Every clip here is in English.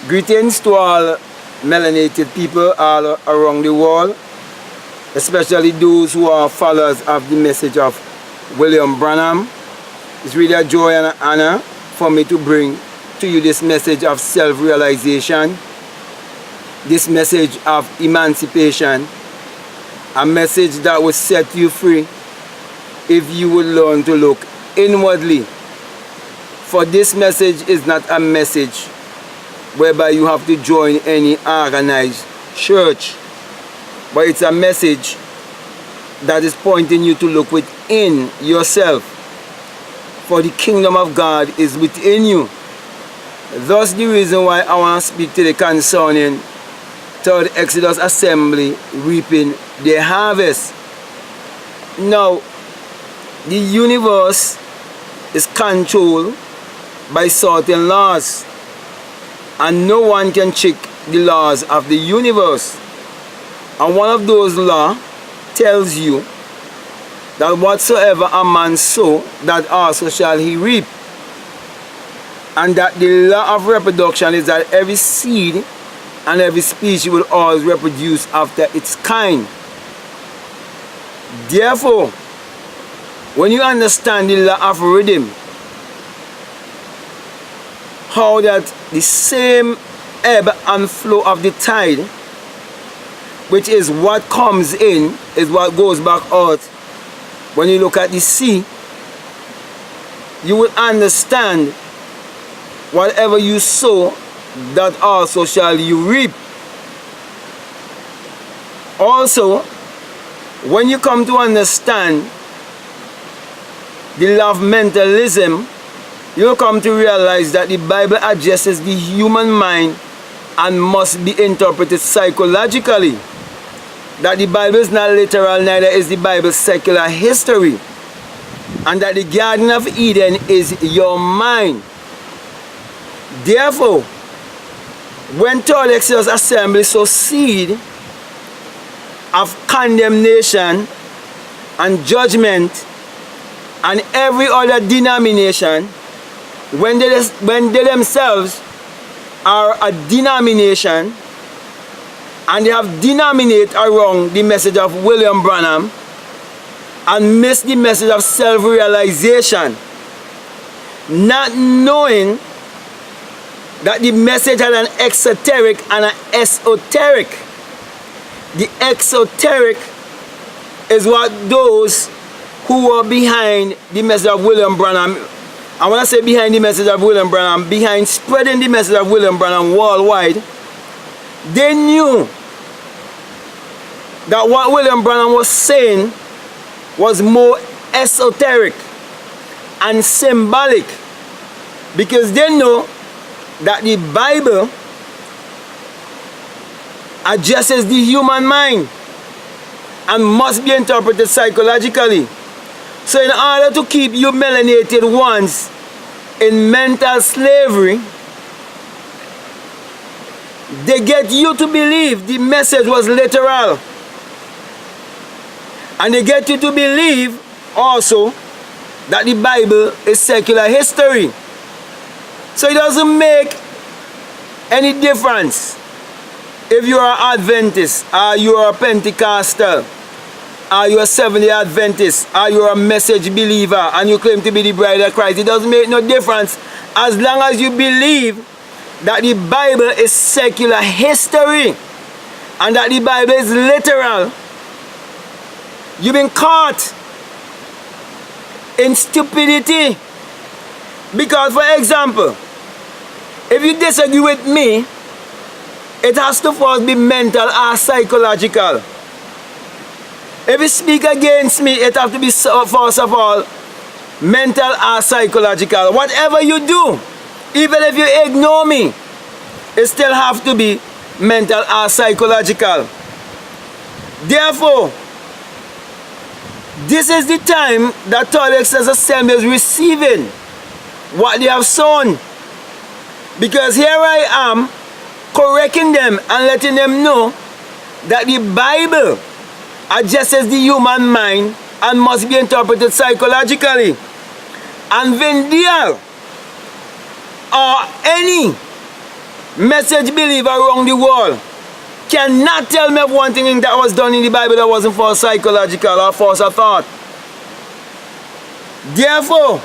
Greetings to all melanated people all around the world, especially those who are followers of the message of William Branham. It's really a joy and an honor for me to bring to you this message of self-realization, this message of emancipation, a message that will set you free if you will learn to look inwardly. For this message is not a message whereby you have to join any organized church, but it's a message that is pointing you to look within yourself, for the kingdom of God is within you. Thus the reason why I want to speak today concerning Third Exodus Assembly reaping their harvest. Now, the universe is controlled by certain laws, and no one can check the laws of the universe. And one of those laws tells you that whatsoever a man sow, that also shall he reap. And that the law of reproduction is that every seed and every species will always reproduce after its kind. Therefore, when you understand the law of rhythm, how that the same ebb and flow of the tide, which is what comes in, is what goes back out. When you look at the sea, you will understand whatever you sow, that also shall you reap. Also, when you come to understand the law of mentalism, you'll come to realize that the Bible addresses the human mind and must be interpreted psychologically. That the Bible is not literal, neither is the Bible secular history. And that the Garden of Eden is your mind. Therefore, when Third Exodus Assembly sow seed of condemnation and judgment and every other denomination, when they themselves are a denomination and they have denominated around the message of William Branham and miss the message of self-realization, not knowing that the message had an exoteric and an esoteric. The exoteric is what those who are behind the message of William Branham, and when I say behind the message of William Branham, behind spreading the message of William Branham worldwide, they knew that what William Branham was saying was more esoteric and symbolic, because they know that the Bible addresses the human mind and must be interpreted psychologically. So in order to keep you melanated ones in mental slavery, they get you to believe the message was literal. And they get you to believe also that the Bible is secular history. So it doesn't make any difference if you are Adventist, or you are a Pentecostal, or you are Seventh-day Adventist, or you are a message believer and you claim to be the bride of Christ. It doesn't make no difference as long as you believe that the Bible is secular history and that the Bible is literal. You've been caught in stupidity. Because, for example, if you disagree with me, it has to first be mental or psychological. If you speak against me, it has to be, first of all, mental or psychological. Whatever you do, even if you ignore me, it still have to be mental or psychological. Therefore, this is the time that Third Exodus Assembly is receiving what they have sown. Because here I am correcting them and letting them know that the Bible addresses the human mind and must be interpreted psychologically. And when there are any message believer around the world cannot tell me of one thing that was done in the Bible that wasn't for psychological or false thought. Therefore,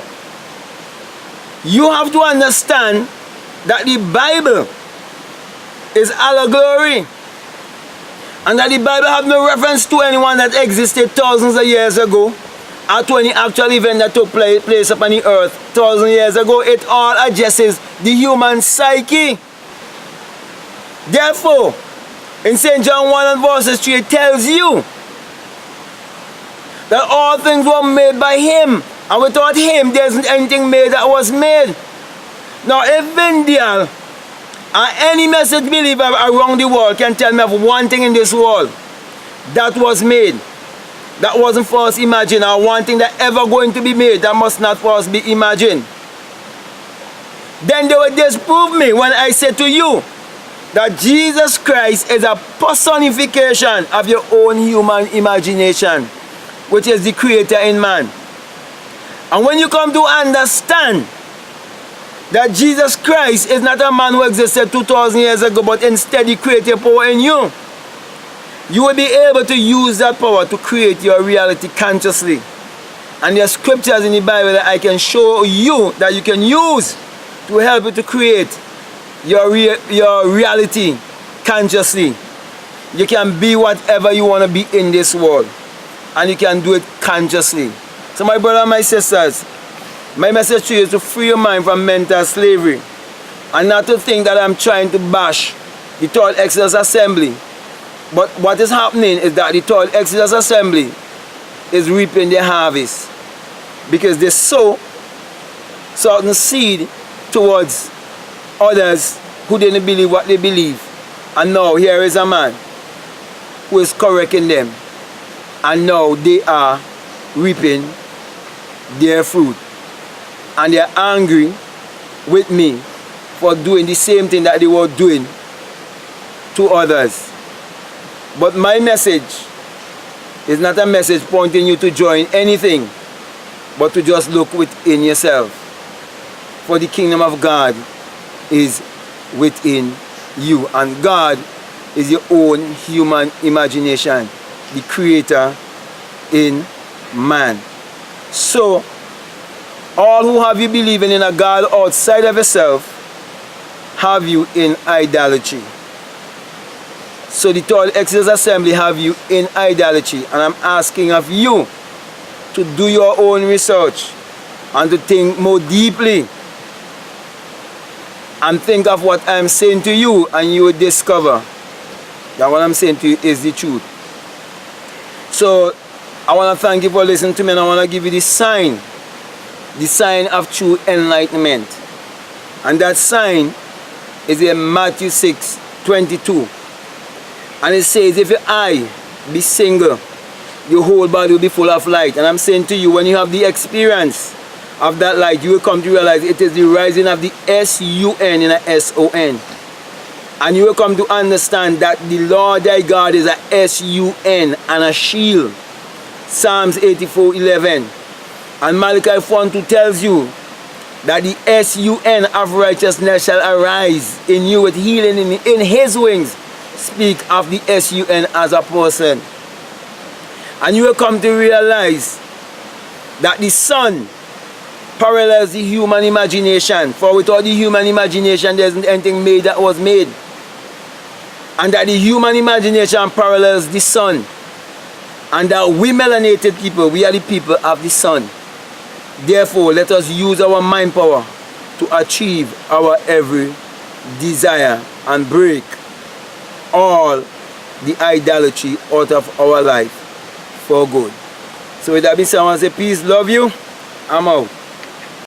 you have to understand that the Bible is allegory, and that the Bible have no reference to anyone that existed thousands of years ago or to any actual event that took place upon the earth thousands of years ago. It all addresses the human psyche. Therefore, in St. John 1 and verses 3, it tells you that all things were made by him, and without him there isn't anything made that was made. Now, if Vindial or any message believer around the world can tell me of one thing in this world that was made, that wasn't first imagined, or one thing that ever going to be made that must not first be imagined, then they will disprove me when I say to you that Jesus Christ is a personification of your own human imagination, which is the creator in man. And when you come to understand that Jesus Christ is not a man who existed 2,000 years ago, but instead he created power in you, you will be able to use that power to create your reality consciously. And there are scriptures in the Bible that I can show you that you can use to help you to create your reality consciously. You can be whatever you want to be in this world, and you can do it consciously. So my brothers and my sisters, my message to you is to free your mind from mental slavery, and not to think that I'm trying to bash the Third Exodus Assembly. But what is happening is that the Third Exodus Assembly is reaping their harvest, because they sow certain seed towards others who didn't believe what they believe. And now here is a man who is correcting them, and now they are reaping their fruit. And they are angry with me for doing the same thing that they were doing to others. But my message is not a message pointing you to join anything, but to just look within yourself. For the kingdom of God is within you, and God is your own human imagination, the creator in man. So all who have you believing in a God outside of yourself have you in idolatry. So the Third Exodus Assembly have you in idolatry, and I'm asking of you to do your own research and to think more deeply and think of what I'm saying to you, and you will discover that what I'm saying to you is the truth. So I want to thank you for listening to me, and I want to give you the sign of true enlightenment. And that sign is in Matthew 6:22. And it says, if your eye be single, your whole body will be full of light. And I'm saying to you, when you have the experience of that light, you will come to realize it is the rising of the S-U-N in a S-O-N. And you will come to understand that the Lord thy God is a S-U-N and a shield. Psalms 84:11. And Malachi 4:2 tells you that the S-U-N of righteousness shall arise in you with healing in his wings. Speak of the S-U-N as a person. And you will come to realize that the sun parallels the human imagination. For without the human imagination, there isn't anything made that was made. And that the human imagination parallels the sun. And that we melanated people, we are the people of the sun. Therefore, let us use our mind power to achieve our every desire and break all the idolatry out of our life for good. So with that being said, I want to say peace, love you, I'm out.